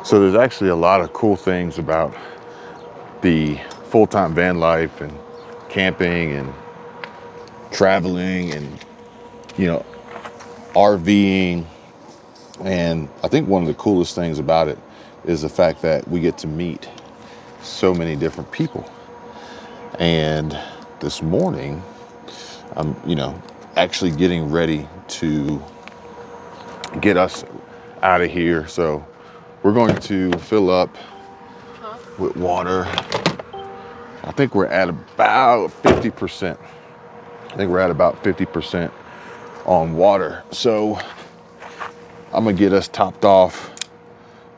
So there's actually a lot of cool things about the full-time van life and camping and traveling and, you know, RVing. And I think one of the coolest things about it is the fact that we get to meet so many different people. And this morning, I'm, actually getting ready to get us out of here. So we're going to fill up with water. I think we're at about 50%. I think we're at about 50% on water. So I'm gonna get us topped off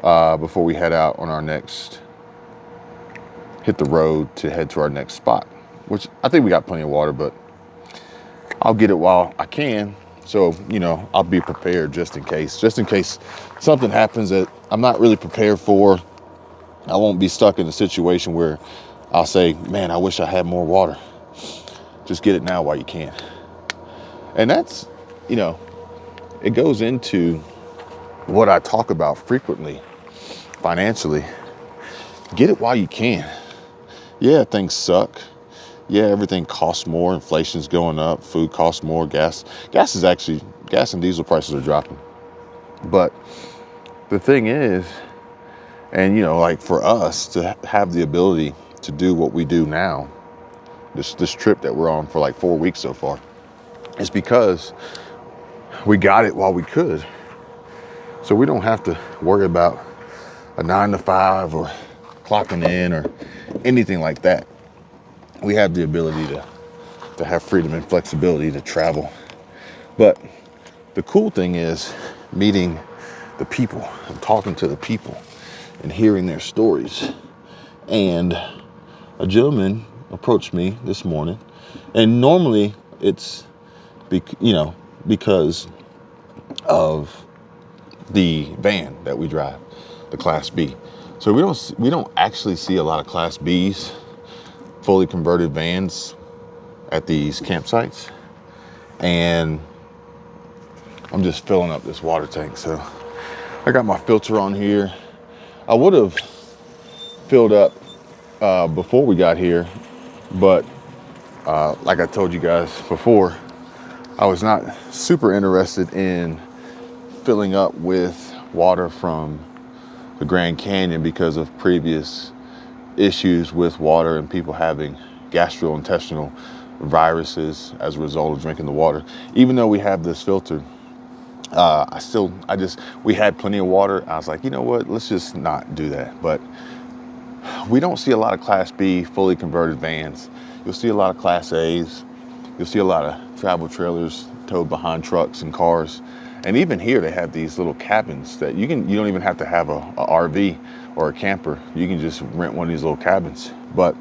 before we head out on our next, hit the road to head to our next spot, which I think we got plenty of water, but I'll get it while I can. So, I'll be prepared just in case something happens that I'm not really prepared for. I won't be stuck in a situation where I'll say, man, I wish I had more water. Just get it now while you can. And that's, it goes into what I talk about frequently financially. Get it while you can. Yeah, things suck. Yeah, everything costs more. Inflation's going up. Food costs more. Gas and diesel prices are dropping. But the thing is, and like for us to have the ability to do what we do now, this trip that we're on for like 4 weeks so far, is because we got it while we could. So we don't have to worry about a 9 to 5 or clocking in or anything like that. We have the ability to have freedom and flexibility to travel. But the cool thing is meeting the people and talking to the people and hearing their stories. And a gentleman approached me this morning, and normally it's because of the van that we drive, the Class B. So we don't actually see a lot of Class Bs, fully converted vans at these campsites. And I'm just filling up this water tank. So I got my filter on here. I would have filled up before we got here, but like I told you guys before, I was not super interested in filling up with water from the Grand Canyon because of previous issues with water and people having gastrointestinal viruses as a result of drinking the water. Even though we have this filter, we had plenty of water. I was like, you know what, let's just not do that. But we don't see a lot of Class B fully converted vans. You'll see a lot of Class A's. You'll see a lot of travel trailers towed behind trucks and cars. And even here, they have these little cabins that you don't even have to have a RV or a camper. You can just rent one of these little cabins. But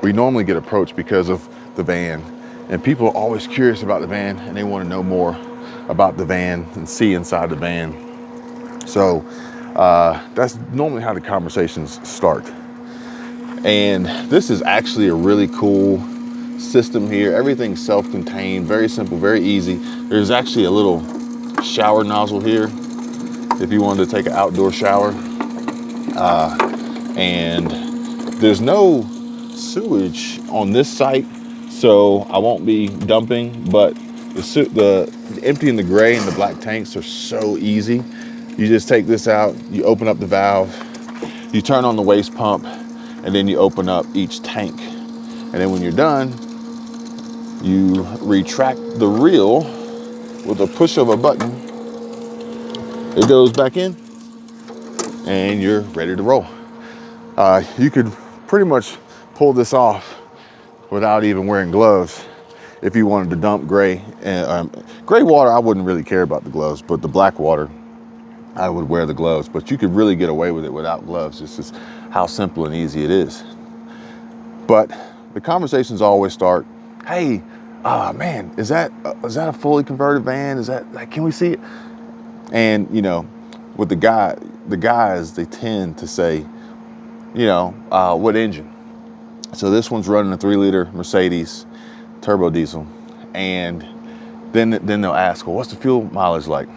we normally get approached because of the van, and people are always curious about the van and they want to know more about the van and see inside the van. So that's normally how the conversations start. And this is actually a really cool system here. Everything's self-contained, very simple, very easy. There's actually a little shower nozzle here if you wanted to take an outdoor shower. And there's no sewage on this site, so I won't be dumping, but the emptying the gray and the black tanks are so easy. You just take this out, you open up the valve, you turn on the waste pump, and then you open up each tank. And then when you're done, you retract the reel with a push of a button. It goes back in, and you're ready to roll. You could pretty much pull this off without even wearing gloves if you wanted to dump gray. Gray water, I wouldn't really care about the gloves, but the black water, I would wear the gloves. But you could really get away with it without gloves. This is how simple and easy it is. But the conversations always start, hey, man, is that a fully converted van? Is that, like, can we see it? And, with the guys, they tend to say, what engine? So this one's running a 3-liter Mercedes turbo diesel. And then they'll ask, well, what's the fuel mileage like?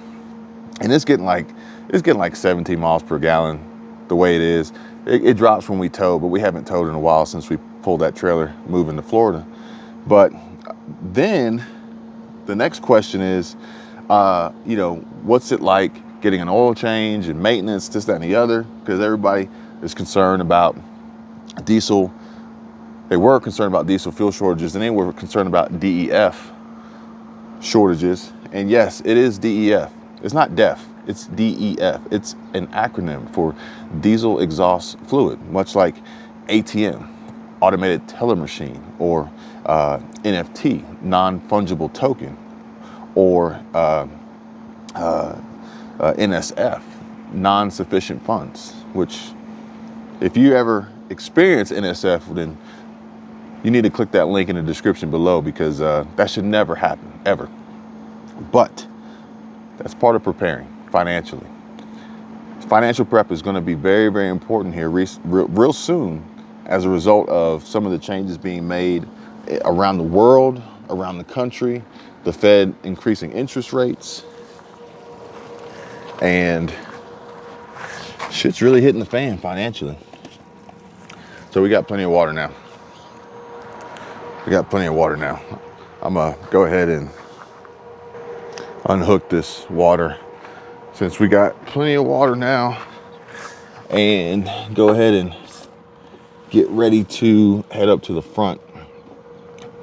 and it's getting like 17 miles per gallon the way it is. It drops when we tow, but we haven't towed in a while since we pulled that trailer moving to Florida. But then the next question is, what's it like getting an oil change and maintenance, this, that, and the other? Because everybody is concerned about diesel. They were concerned about diesel fuel shortages, and they were concerned about DEF shortages. And yes, it is DEF. It's not DEF, it's DEF. It's an acronym for diesel exhaust fluid, much like ATM, automated teller machine, or NFT, non-fungible token, or NSF, non-sufficient funds, which if you ever experience NSF, then you need to click that link in the description below, because that should never happen, ever. But that's part of preparing financially. Financial prep is going to be very, very important here real soon, as a result of some of the changes being made around the world, around the country, the Fed increasing interest rates, and shit's really hitting the fan financially. So we got plenty of water now. I'm gonna go ahead and unhook this water, since we got plenty of water now, and go ahead and get ready to head up to the front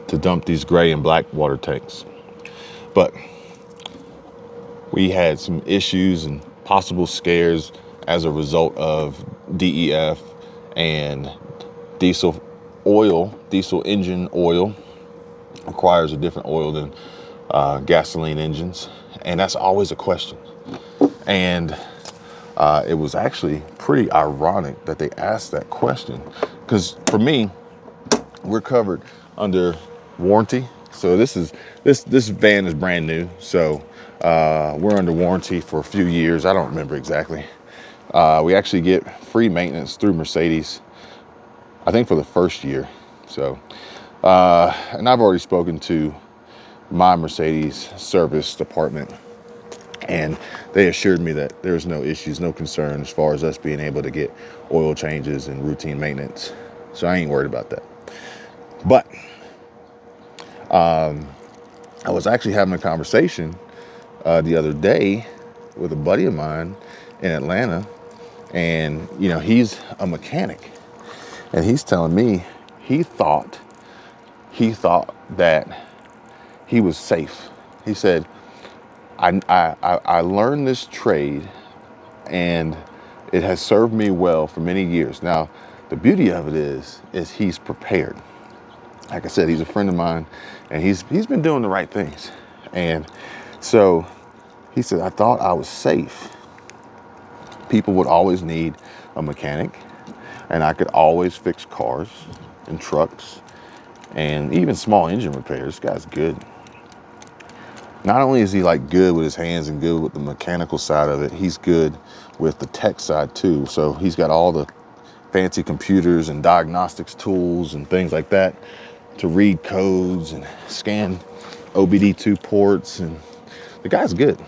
to dump these gray and black water tanks. But we had some issues and possible scares as a result of DEF and diesel engine oil requires a different oil than gasoline engines. And that's always a question. And it was actually pretty ironic that they asked that question, because for me, we're covered under warranty. So this van is brand new. So we're under warranty for a few years. I don't remember exactly. We actually get free maintenance through Mercedes, I think, for the first year. So, and I've already spoken to my Mercedes service department, and they assured me that there's no issues, no concern as far as us being able to get oil changes and routine maintenance. So I ain't worried about that. But I was actually having a conversation the other day with a buddy of mine in Atlanta, and he's a mechanic, and he's telling me he thought that he was safe. He said, I learned this trade, and it has served me well for many years. Now, the beauty of it is he's prepared. Like I said, he's a friend of mine, and he's been doing the right things. And so he said, I thought I was safe. People would always need a mechanic, and I could always fix cars and trucks and even small engine repairs. This guy's good. Not only is he like good with his hands and good with the mechanical side of it, he's good with the tech side too. So he's got all the fancy computers and diagnostics tools and things like that to read codes and scan OBD2 ports. And the guy's good.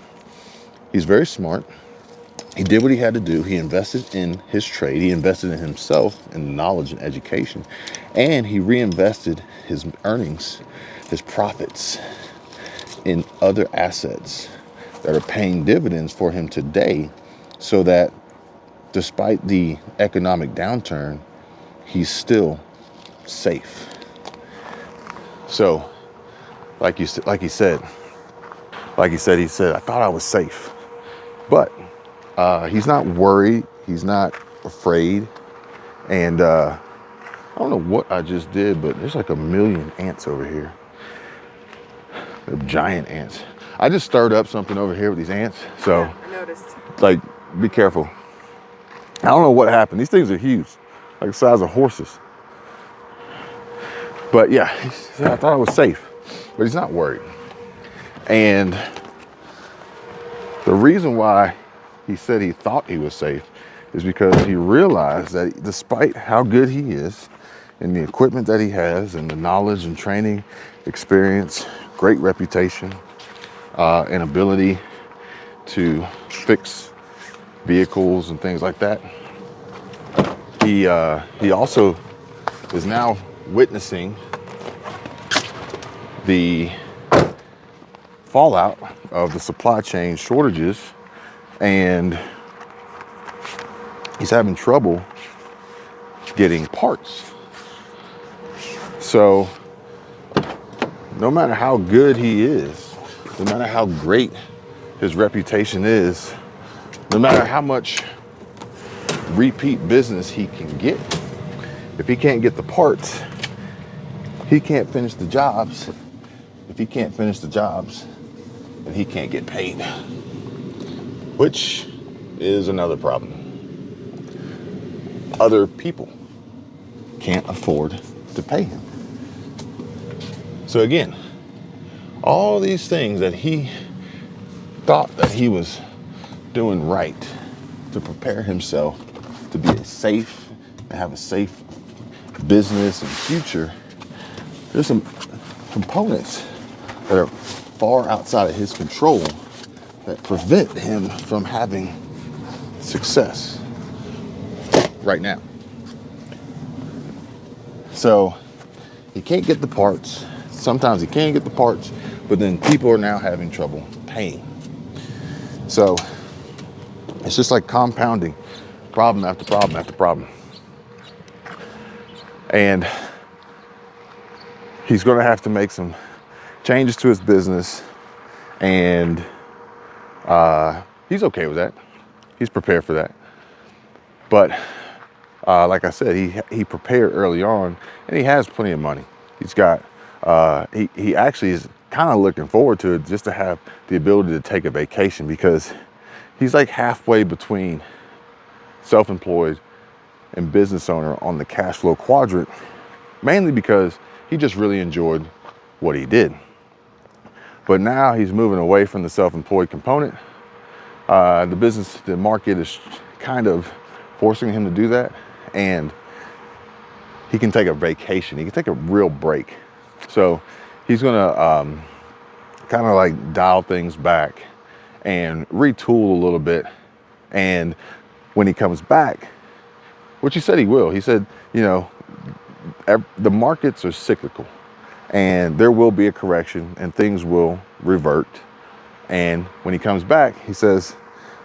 He's very smart. He did what he had to do. He invested in his trade. He invested in himself, in knowledge and education. And he reinvested his earnings, his profits, in other assets that are paying dividends for him today, so that despite the economic downturn, he's still safe. So, he said, I thought I was safe. But he's not worried. He's not afraid. And I don't know what I just did, but there's like a million ants over here. They're giant ants. I just stirred up something over here with these ants. So, yeah, I noticed. Like, be careful. I don't know what happened. These things are huge, like the size of horses. But yeah, he said, I thought I was safe, but he's not worried. And the reason why he said he thought he was safe is because he realized that despite how good he is and the equipment that he has and the knowledge and training, experience, great reputation, and ability to fix vehicles and things like that. He also is now witnessing the fallout of the supply chain shortages, and he's having trouble getting parts. So no matter how good he is, no matter how great his reputation is, no matter how much repeat business he can get, if he can't get the parts, he can't finish the jobs. If he can't finish the jobs, then he can't get paid, which is another problem. Other people can't afford to pay him. So again, all these things that he thought that he was doing right to prepare himself to be safe and have a safe business and future, there's some components that are far outside of his control that prevent him from having success right now. So he can't get the parts. Sometimes he can get the parts, but then people are now having trouble paying. So it's just like compounding problem after problem after problem. And he's going to have to make some changes to his business, and he's okay with that. He's prepared for that. But like I said, he prepared early on, and he has plenty of money. He's got he actually is kind of looking forward to it, just to have the ability to take a vacation, because he's like halfway between self-employed and business owner on the cash flow quadrant, mainly because he just really enjoyed what he did. But now he's moving away from the self-employed component. The market is kind of forcing him to do that, and he can take a vacation. He can take a real break. So he's gonna kind of like dial things back and retool a little bit. And when he comes back, which he said he will, he said, the markets are cyclical, and there will be a correction and things will revert. And when he comes back, he says,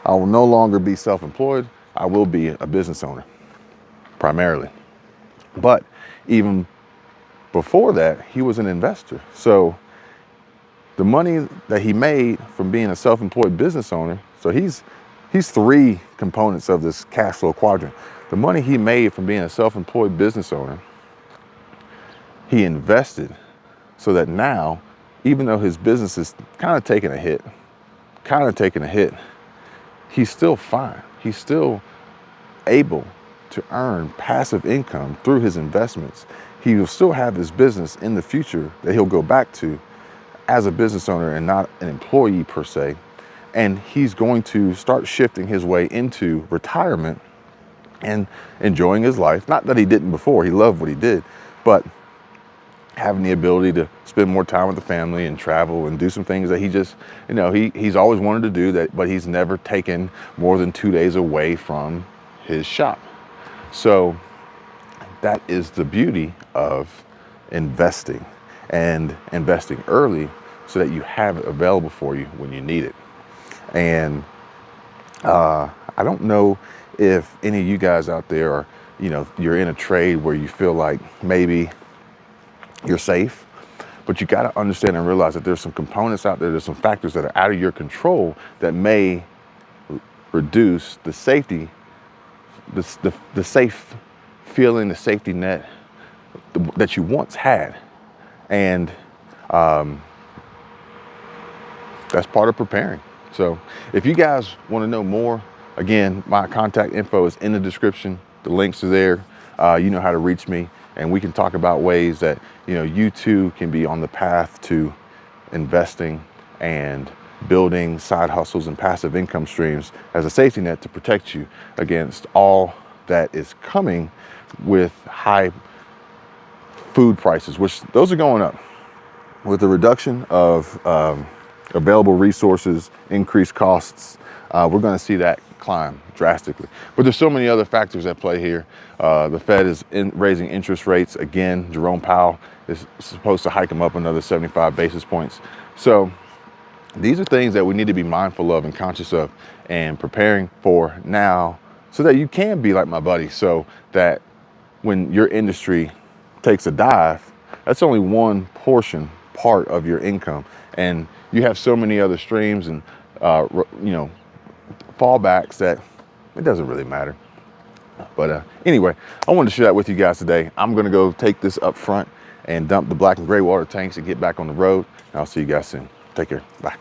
I will no longer be self-employed. I will be a business owner primarily. But even before that, he was an investor. So the money that he made from being a self-employed business owner, so he's three components of this cash flow quadrant. The money he made from being a self-employed business owner, he invested so that now, even though his business is kind of taking a hit, he's still fine. He's still able to earn passive income through his investments. He will still have his business in the future that he'll go back to as a business owner and not an employee per se. And he's going to start shifting his way into retirement and enjoying his life. Not that he didn't before, he loved what he did, but having the ability to spend more time with the family and travel and do some things that he just, he's always wanted to do that, but he's never taken more than 2 days away from his shop. So that is the beauty of investing, and investing early so that you have it available for you when you need it. And I don't know if any of you guys out there are, you're in a trade where you feel like maybe you're safe, but you got to understand and realize that there's some components out there, there's some factors that are out of your control that may reduce the safety, the safe feeling, the safety net that you once had. And that's part of preparing. So if you guys want to know more, again, my contact info is in the description. The links are there. You know how to reach me, and we can talk about ways that, you too can be on the path to investing and building side hustles and passive income streams as a safety net to protect you against all that is coming with high food prices, which those are going up. With the reduction of available resources, increased costs, we're going to see that climb drastically. But there's so many other factors at play here. The Fed is raising interest rates again. Jerome Powell is supposed to hike them up another 75 basis points. So these are things that we need to be mindful of and conscious of and preparing for now, so that you can be like my buddy, so that when your industry takes a dive, that's only one part of your income, and you have so many other streams and fallbacks that it doesn't really matter. But anyway, I wanted to share that with you guys today. I'm gonna go take this up front and dump the black and gray water tanks and get back on the road, and I'll see you guys soon. Take care. Bye.